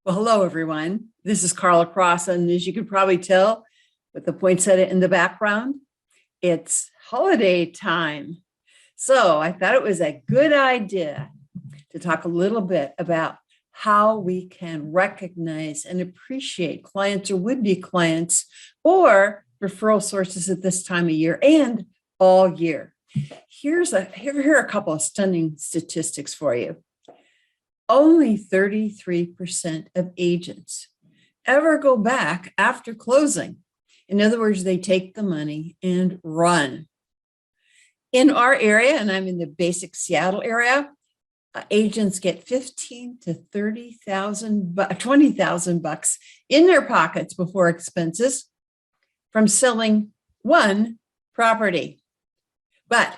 Well, hello, everyone. This is Carla Cross, and as you can probably tell with the poinsettia in the background, it's holiday time. So I thought it was a good idea to talk a little bit about how we can recognize and appreciate clients or would-be clients or referral sources at this time of year and all year. Here are a couple of stunning statistics for you. Only 33% of agents ever go back after closing. In other words, they take the money and run. In our area, and I'm in the basic Seattle area, agents get 15 to 30,000, 20,000 bucks in their pockets before expenses from selling one property. But,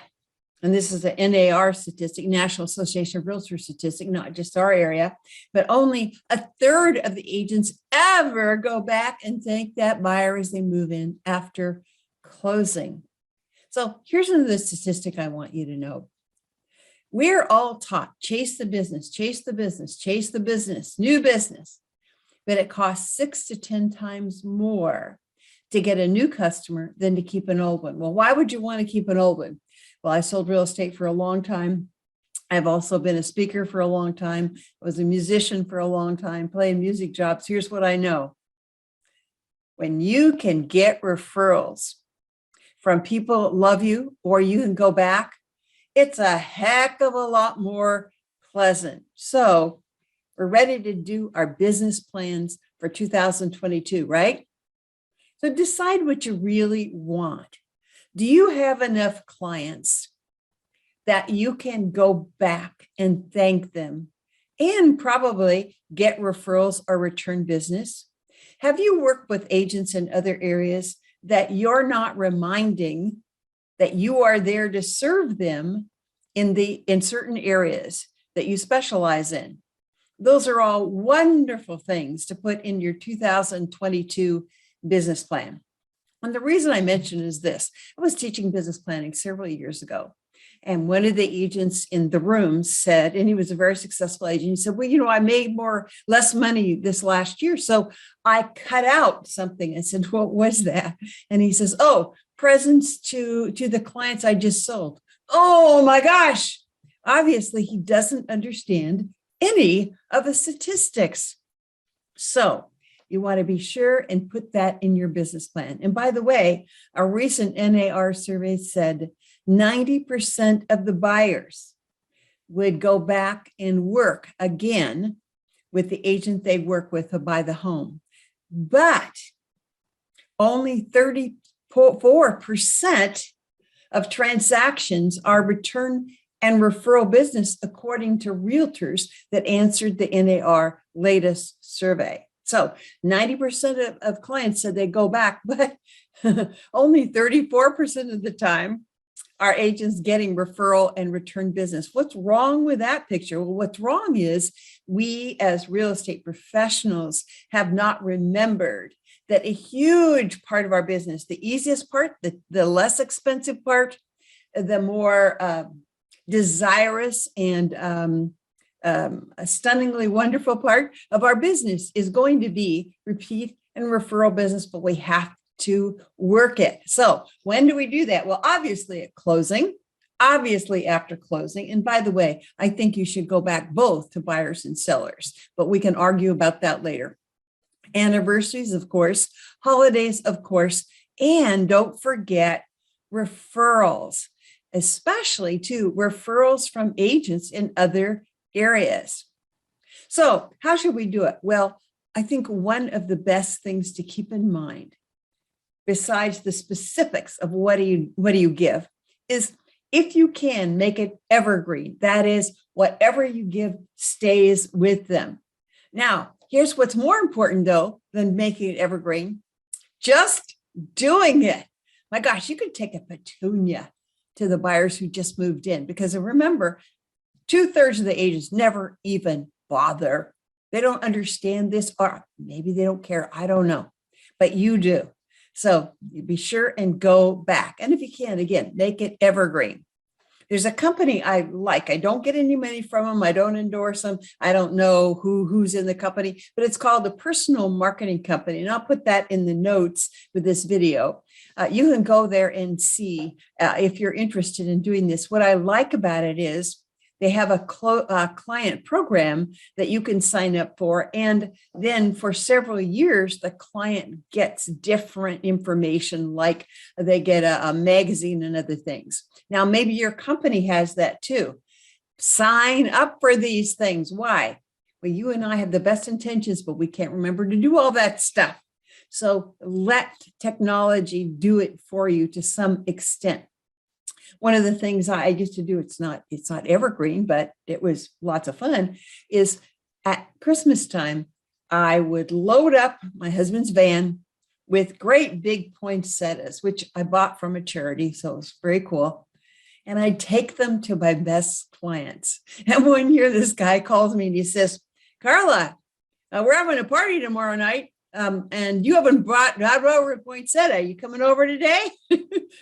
and this is a NAR statistic, National Association of Realtors statistic, not just our area, but only a third of the agents ever go back and thank that buyer as they move in after closing. So here's another statistic I want you to know. We're all taught, chase the business, chase the business, chase the business, new business, but it costs 6 to 10 times more to get a new customer than to keep an old one. Well, why would you want to keep an old one? Well, I sold real estate for a long time. I've also been a speaker for a long time. I was a musician for a long time, playing music jobs. Here's what I know. When you can get referrals from people that love you, or you can go back, it's a heck of a lot more pleasant. So we're ready to do our business plans for 2022, right? So decide what you really want. Do you have enough clients that you can go back and thank them and probably get referrals or return business? Have you worked with agents in other areas that you're not reminding that you are there to serve them in certain areas that you specialize in? Those are all wonderful things to put in your 2022 business plan. And the reason I mention is this: I was teaching business planning several years ago, and one of the agents in the room said, and he was a very successful agent, he said, well, I made less money this last year, so I cut out something. I said, what was that? And he says, oh, presents to the clients I just sold. Oh my gosh. Obviously, he doesn't understand any of the statistics. So you want to be sure and put that in your business plan. And by the way, a recent NAR survey said 90% of the buyers would go back and work again with the agent they work with to buy the home. But only 34% of transactions are return and referral business, according to realtors that answered the NAR latest survey. So 90% of clients said they go back, but only 34% of the time are agents getting referral and return business. What's wrong with that picture? Well, what's wrong is we as real estate professionals have not remembered that a huge part of our business, the easiest part, the less expensive part, the more desirous and a stunningly wonderful part of our business is going to be repeat and referral business, but we have to work it. So when do we do that? Well, obviously at closing, obviously after closing. And by the way, I think you should go back both to buyers and sellers, but we can argue about that later. Anniversaries, of course, holidays, of course, and don't forget referrals, especially too referrals from agents in other areas. So how should we do it? Well, I think one of the best things to keep in mind, besides the specifics of what do you give, is if you can make it evergreen. That is, whatever you give stays with them. Now, here's what's more important though than making it evergreen: just doing it. My gosh, you could take a petunia to the buyers who just moved in, because remember, 2/3 of the agents never even bother. They don't understand this, or maybe they don't care. I don't know, but you do. So you be sure and go back. And if you can, again, make it evergreen. There's a company I like. I don't get any money from them. I don't endorse them. I don't know who's in the company, but it's called the Personal Marketing Company. And I'll put that in the notes with this video. You can go there and see if you're interested in doing this. What I like about it is they have a client program that you can sign up for. And then for several years, the client gets different information, like they get a magazine and other things. Now, maybe your company has that too. Sign up for these things. Why? Well, you and I have the best intentions, but we can't remember to do all that stuff. So let technology do it for you to some extent. One of the things I used to do, it's not evergreen, but it was lots of fun, is at Christmas time, I would load up my husband's van with great big poinsettias, which I bought from a charity. So it was very cool. And I'd take them to my best clients. And one year, this guy calls me and he says, Carla, we're having a party tomorrow night. And you haven't brought over a poinsettia. You coming over today?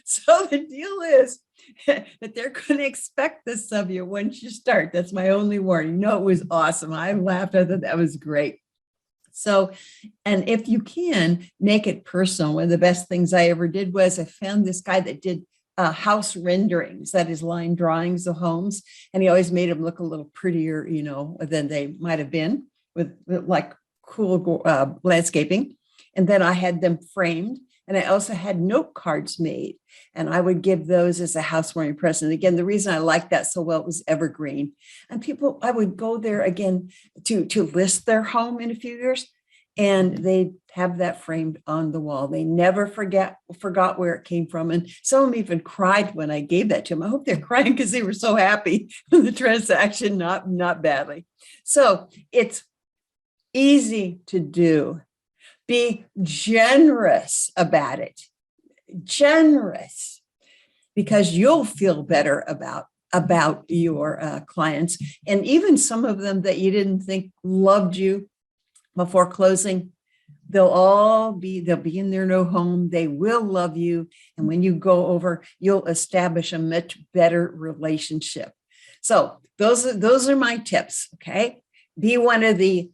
So the deal is that they're going to expect this of you once you start. That's my only warning. No, it was awesome. I laughed. I thought that was great. So, and if you can make it personal, one of the best things I ever did was I found this guy that did house renderings, that is line drawings of homes. And he always made them look a little prettier, than they might have been with like cool landscaping. And then I had them framed. And I also had note cards made, and I would give those as a housewarming present. Again, the reason I liked that so well, it was Evergreen. And I would go there again to list their home in a few years, and they'd have that framed on the wall. They never forgot where it came from. And some of them even cried when I gave that to them. I hope they're crying because they were so happy with the transaction, not badly. So it's easy to do. Be generous about it. Generous, because you'll feel better about your clients. And even some of them that you didn't think loved you before closing, they'll be in their new home. They will love you. And when you go over, you'll establish a much better relationship. So those are my tips. Okay. Be one of the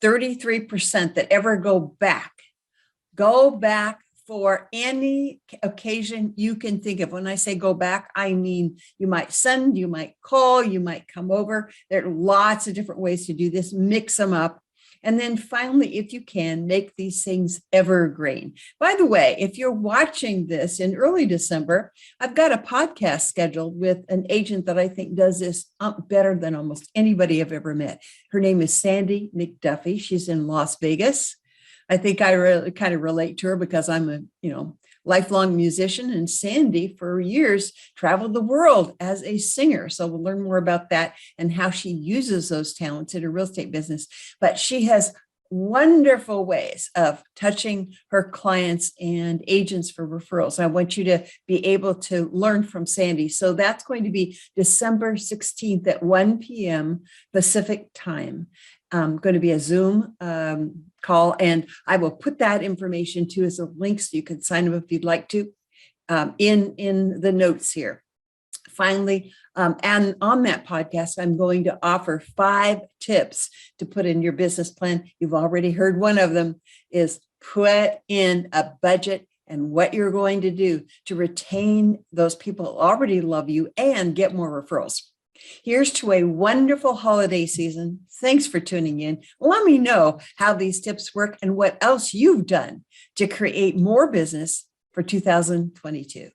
33% that ever go back for any occasion you can think of. When I say go back, I mean, you might send, you might call, you might come over. There are lots of different ways to do this, mix them up. And then finally, if you can, make these things evergreen. By the way, if you're watching this in early December, I've got a podcast scheduled with an agent that I think does this better than almost anybody I've ever met. Her name is Sandee McDuffie. She's in Las Vegas. I think I really kind of relate to her because I'm a, lifelong musician, and Sandee for years traveled the world as a singer. So we'll learn more about that and how she uses those talents in her real estate business. But she has wonderful ways of touching her clients and agents for referrals. I want you to be able to learn from Sandee. So that's going to be December 16th at 1 p.m. Pacific time. Going to be a Zoom call, and I will put that information too as a link so you can sign up if you'd like to in the notes here. Finally, and on that podcast, I'm going to offer 5 tips to put in your business plan. You've already heard one of them is put in a budget and what you're going to do to retain those people who already love you and get more referrals. Here's to a wonderful holiday season. Thanks for tuning in. Let me know how these tips work and what else you've done to create more business for 2022.